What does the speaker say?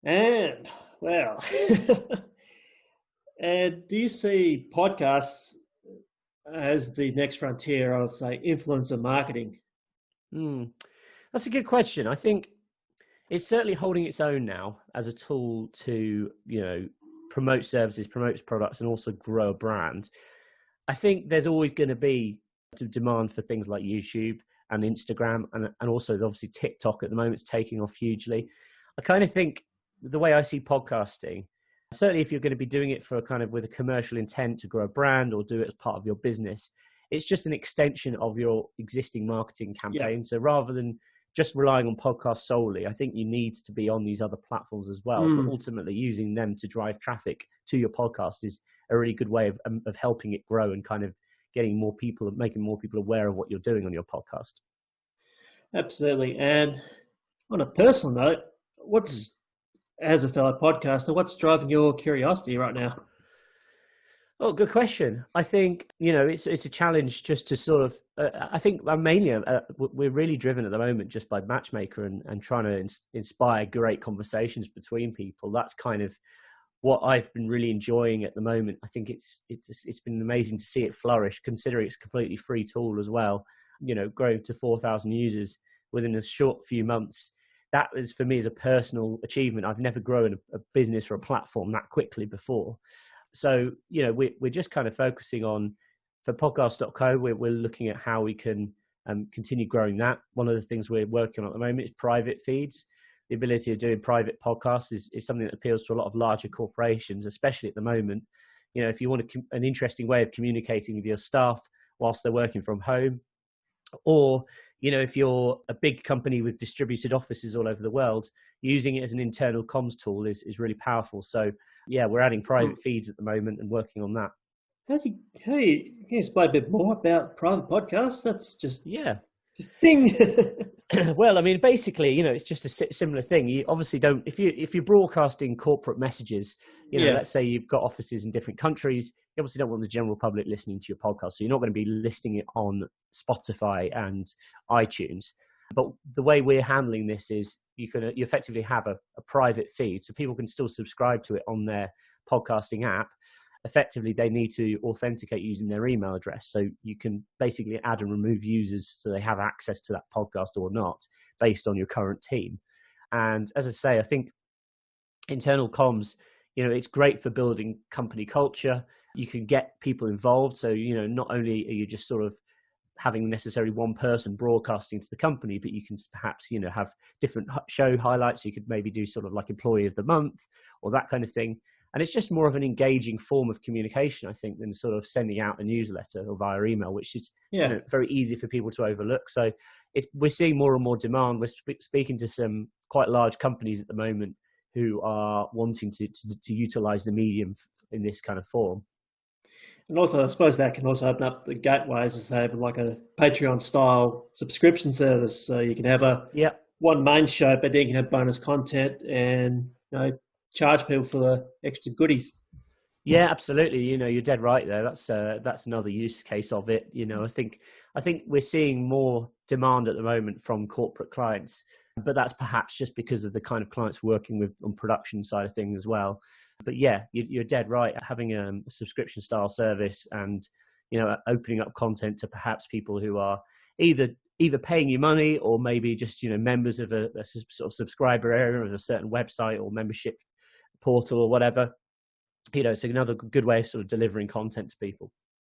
And well, and do you see podcasts as the next frontier of, say, influencer marketing? Hmm. That's a good question. I think it's certainly holding its own now as a tool to, promote services, promote products, and also grow a brand. I think there's always going to be demand for things like YouTube and Instagram, and also obviously TikTok at the moment is taking off hugely. I kind of think the way I see podcasting, certainly if you're going to be doing it for a kind of with a commercial intent to grow a brand or do it as part of your business, it's just an extension of your existing marketing Yeah. campaign. So rather than just relying on podcasts solely, I think you need to be on these other platforms as well. But Mm. ultimately, using them to drive traffic to your podcast is a really good way of helping it grow and kind of getting more people, making more people aware of what you're doing on your podcast. Absolutely. And on a personal note, Hmm. as a fellow podcaster, what's driving your curiosity right now? Oh, good question. I think it's a challenge just to sort of. I think mainly we're really driven at the moment just by Matchmaker and trying to inspire great conversations between people. That's kind of what I've been really enjoying at the moment. I think it's been amazing to see it flourish, considering it's a completely free tool as well. Growing to 4,000 users within a short few months. That is for me as a personal achievement. I've never grown a business or a platform that quickly before. So, we're just kind of focusing on for podcast.co, we're looking at how we can continue growing that. One of the things we're working on at the moment is private feeds. The ability of doing private podcasts is something that appeals to a lot of larger corporations, especially at the moment. If you want an interesting way of communicating with your staff whilst they're working from home, or if you're a big company with distributed offices all over the world, using it as an internal comms tool is really powerful. So yeah, we're adding Mm. private feeds at the moment and working on that. Can you explain a bit more about private podcasts? That's Yeah. just ding. Well, I mean, basically, it's just a similar thing. You obviously don't, if you're broadcasting corporate messages, Yeah. let's say you've got offices in different countries, you obviously don't want the general public listening to your podcast, so you're not going to be listing it on Spotify and iTunes. But the way we're handling this is you effectively have a private feed, so people can still subscribe to it on their podcasting app. Effectively, they need to authenticate using their email address. So you can basically add and remove users so they have access to that podcast or not based on your current team. And as I say, I think internal comms, it's great for building company culture. You can get people involved. So, not only are you just sort of having necessarily one person broadcasting to the company, but you can perhaps, have different show highlights. You could maybe do sort of like employee of the month or that kind of thing. And it's just more of an engaging form of communication, I think, than sort of sending out a newsletter or via email, which is, Yeah. very easy for people to overlook. So we're seeing more and more demand. We're speaking to some quite large companies at the moment who are wanting to utilize the medium in this kind of form. And also, I suppose that can also open up the gateways to say, like a Patreon style subscription service. So you can have a Yeah. one main show, but then you can have bonus content and charge people for the extra goodies. Yeah, absolutely. You're dead right there. That's another use case of it. I think we're seeing more demand at the moment from corporate clients, but that's perhaps just because of the kind of clients working with on production side of things as well. But yeah, you're dead right. Having a subscription style service and opening up content to perhaps people who are either paying you money or maybe just members of a sort of subscriber area of a certain website or membership portal or whatever. It's another good way of sort of delivering content to people.